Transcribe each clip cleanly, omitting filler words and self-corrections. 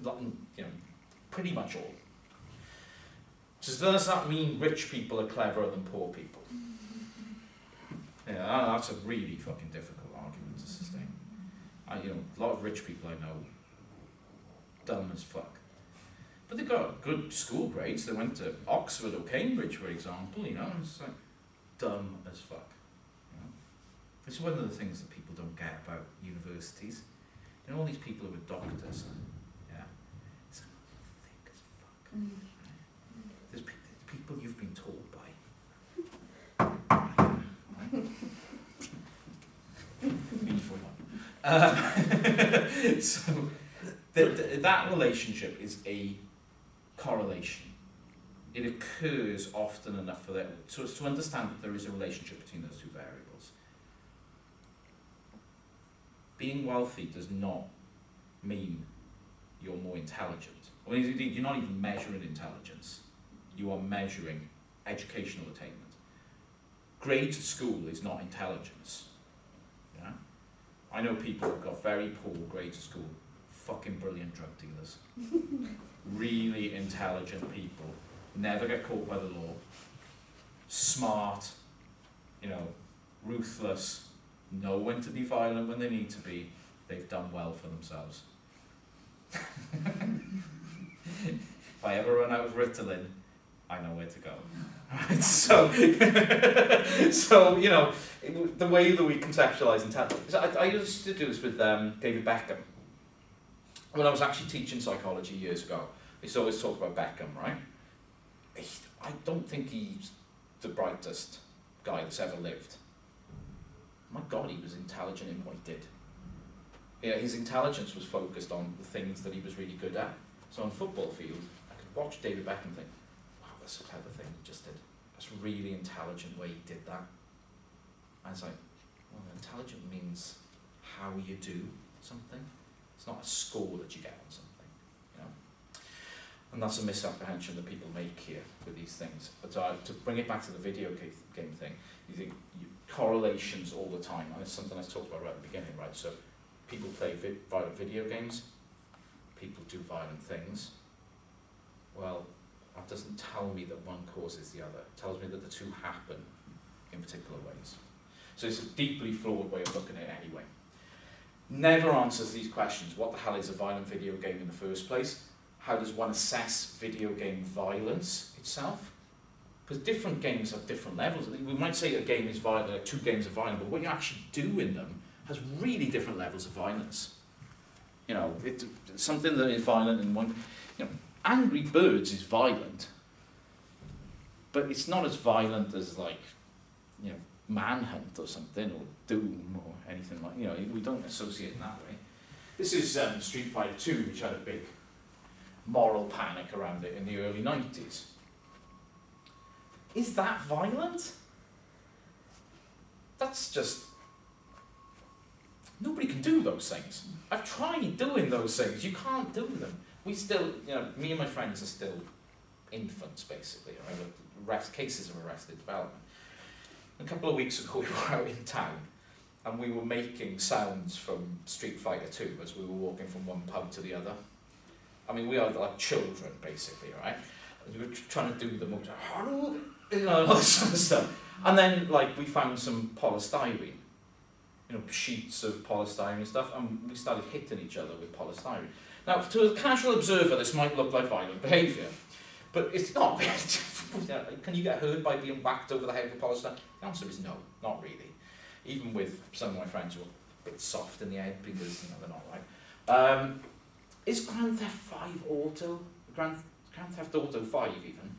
you know, pretty much all. So does that mean rich people are cleverer than poor people? Yeah, that's a really fucking difficult argument to sustain. You know, a lot of rich people I know, dumb as fuck. But they got good school grades. They went to Oxford or Cambridge, for example, you know, and it's like dumb as fuck. You know? It's one of the things that people don't get about universities. You know, all these people who are doctors, yeah, it's like thick as fuck. Right? There's people you've been taught by. So that relationship is a correlation. It occurs often enough for that. So as to understand that there is a relationship between those two variables. Being wealthy does not mean you're more intelligent. Or indeed, you're not even measuring intelligence. You are measuring educational attainment. Grade school is not intelligence. Yeah? I know people who've got very poor grades at school, fucking brilliant drug dealers. Really intelligent people, never get caught by the law, smart, you know, ruthless, know when to be violent when they need to be. They've done well for themselves. If I ever run out of Ritalin, I know where to go. Right? So, so you know, the way that we conceptualize intelligence. I used to do this with David Beckham. When I was actually teaching psychology years ago, we used to always talk about Beckham, right? I don't think he's the brightest guy that's ever lived. My God, he was intelligent in what he did. Yeah, his intelligence was focused on the things that he was really good at. So on a football field, I could watch David Beckham and think, wow, that's a clever thing he just did. That's a really intelligent way he did that. And it's like, well, intelligent means how you do something. It's not a score that you get on something, you know. And that's a misapprehension that people make here with these things. But to bring it back to the video game thing, you think correlations all the time, and it's something I talked about right at the beginning, right? So people play violent video games, people do violent things. Well, that doesn't tell me that one causes the other. It tells me that the two happen in particular ways. So it's a deeply flawed way of looking at it anyway. Never answers these questions. What the hell is a violent video game in the first place? How does one assess video game violence itself? Because different games have different levels. We might say a game is violent, like 2 games are violent, but what you actually do in them has really different levels of violence. You know, something that is violent in one, you know, Angry Birds is violent, but it's not as violent as, like, you know, Manhunt or something, or Doom or anything like, you know, we don't associate in that way. This is Street Fighter 2, which had a big moral panic around it in the early 90s. Is that violent? That's just, nobody can do those things. I've tried doing those things, you can't do them. We still, you know, me and my friends are still infants, basically, right? Cases of arrested development. A couple of weeks ago, we were out in town, and we were making sounds from Street Fighter 2 as we were walking from one pub to the other. I mean, we are like children, basically, right? And we were trying to do them, you know, all that sort of stuff. And then, like, we found some polystyrene, you know, sheets of polystyrene and stuff, and we started hitting each other with polystyrene. Now, to a casual observer, this might look like violent behaviour, but it's not. Can you get hurt by being whacked over the head with polystyrene? The answer is no, not really. Even with some of my friends who are a bit soft in the head because, you know, they're not right. Is Grand Theft 5 Auto, Grand Theft Auto 5 even,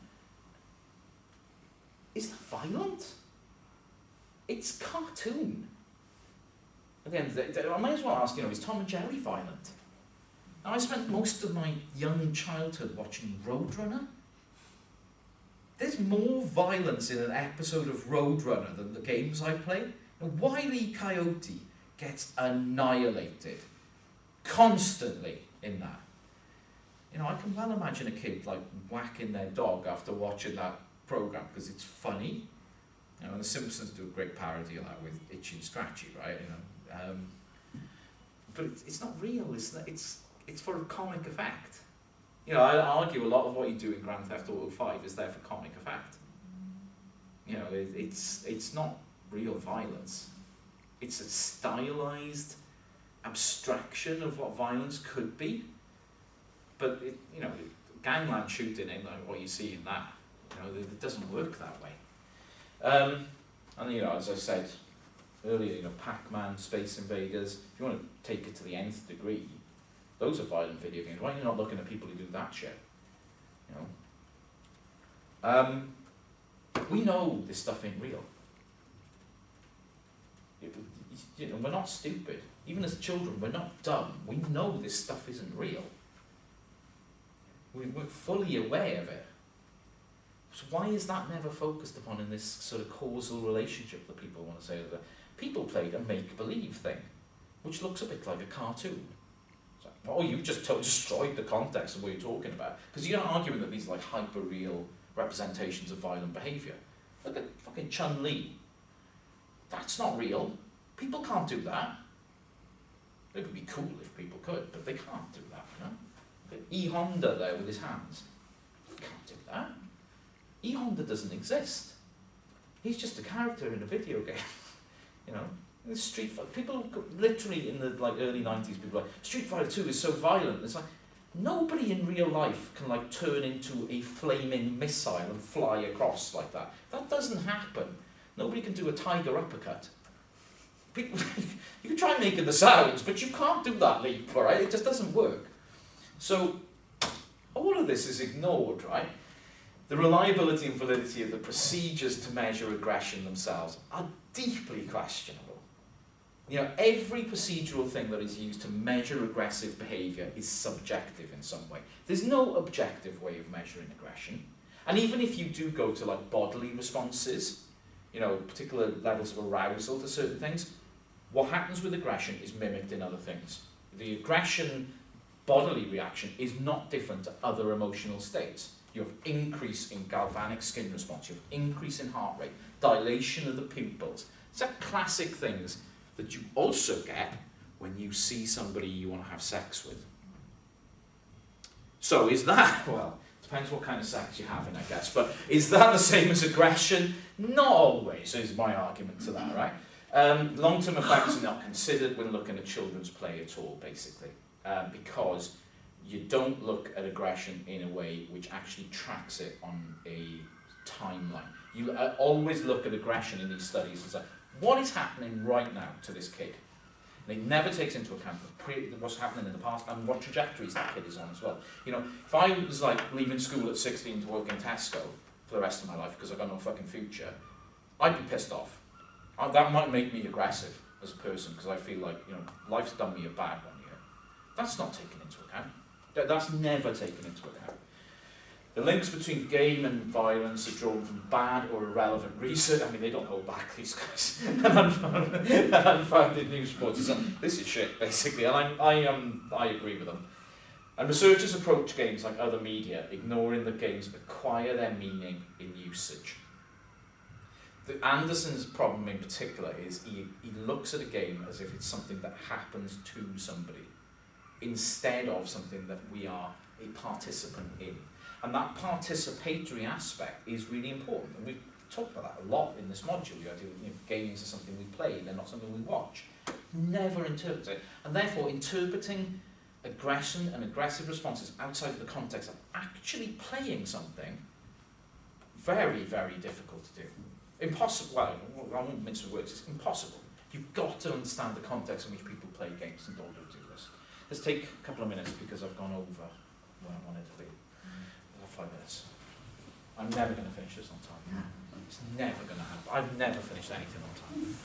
is that violent? It's cartoon. At the end of the day, I might as well ask, you know, is Tom and Jerry violent? Now, I spent most of my young childhood watching Roadrunner. There's more violence in an episode of Roadrunner than the games I play. And Wile E. Coyote gets annihilated constantly in that. You know, I can well imagine a kid like whacking their dog after watching that program because it's funny. You know, and The Simpsons do a great parody of that with Itchy and Scratchy, right? You know, but it's not real. It's it's for a comic effect. You know, I argue a lot of what you do in Grand Theft Auto 5 is there for comic effect. You know, it's not real violence. It's a stylized abstraction of what violence could be. But, you know, gangland shooting ain't like what you see in that. You know, it doesn't work that way. And, you know, as I said earlier, you know, Pac-Man, Space Invaders, if you want to take it to the nth degree, those are violent video games. Why are you not looking at people who do that shit? You know? We know this stuff ain't real. You know, we're not stupid. Even as children, we're not dumb. We know this stuff isn't real. We're fully aware of it. So why is that never focused upon in this sort of causal relationship that people want to say? That people played a make-believe thing, which looks a bit like a cartoon. It's like, oh, you just destroyed the context of what you're talking about. Because you're not arguing that these are like hyper-real representations of violent behaviour. Look at fucking Chun-Li. That's not real. People can't do that. It would be cool if people could, but they can't do that, you know? E. Honda there with his hands. He can't do that. E. Honda doesn't exist. He's just a character in a video game. You know? In the Street Fighter, people literally in the like early 90s, people were like, Street Fighter 2 is so violent. It's like, nobody in real life can like turn into a flaming missile and fly across like that. That doesn't happen. Nobody can do a tiger uppercut. People, you can try making the sounds, but you can't do that leap, all right? It just doesn't work. So, all of this is ignored, right? The reliability and validity of the procedures to measure aggression themselves are deeply questionable. You know, every procedural thing that is used to measure aggressive behaviour is subjective in some way. There's no objective way of measuring aggression. And even if you do go to like bodily responses, you know, particular levels of arousal to certain things, what happens with aggression is mimicked in other things. The aggression bodily reaction is not different to other emotional states. You have increase in galvanic skin response, you have increase in heart rate, dilation of the pupils. These are classic things that you also get when you see somebody you want to have sex with. So is that, well, depends what kind of sex you're having, I guess, but is that the same as aggression? Not always, is my argument to that, right? Long-term effects are not considered when looking at children's play at all, basically, because you don't look at aggression in a way which actually tracks it on a timeline. You always look at aggression in these studies as like, what is happening right now to this kid? And it never takes into account what's happening in the past and what trajectories that kid is on as well. You know, if I was like leaving school at 16 to work in Tesco for the rest of my life because I've got no fucking future, I'd be pissed off. That might make me aggressive as a person because I feel like, you know, life's done me a bad one here. That's not taken into account. That's never taken into account. The links between game and violence are drawn from bad or irrelevant research. I mean, they don't hold back, these guys. and unfounded news reports. So this is shit, basically, and I agree with them. And researchers approach games like other media, ignoring that games acquire their meaning in usage. Anderson's problem in particular is he looks at a game as if it's something that happens to somebody, instead of something that we are a participant in. And that participatory aspect is really important. And we've talked about that a lot in this module. The idea that games are something we play, they're not something we watch. Never interpret it. And therefore, interpreting aggression and aggressive responses outside of the context of actually playing something, very, very difficult to do. Impossible. Well, I won't mince the words. It's impossible. You've got to understand the context in which people play games in order to do this. Let's take a couple of minutes because I've gone over where I wanted to be. 5 minutes. I'm never going to finish this on time. It's never going to happen. I've never finished anything on time.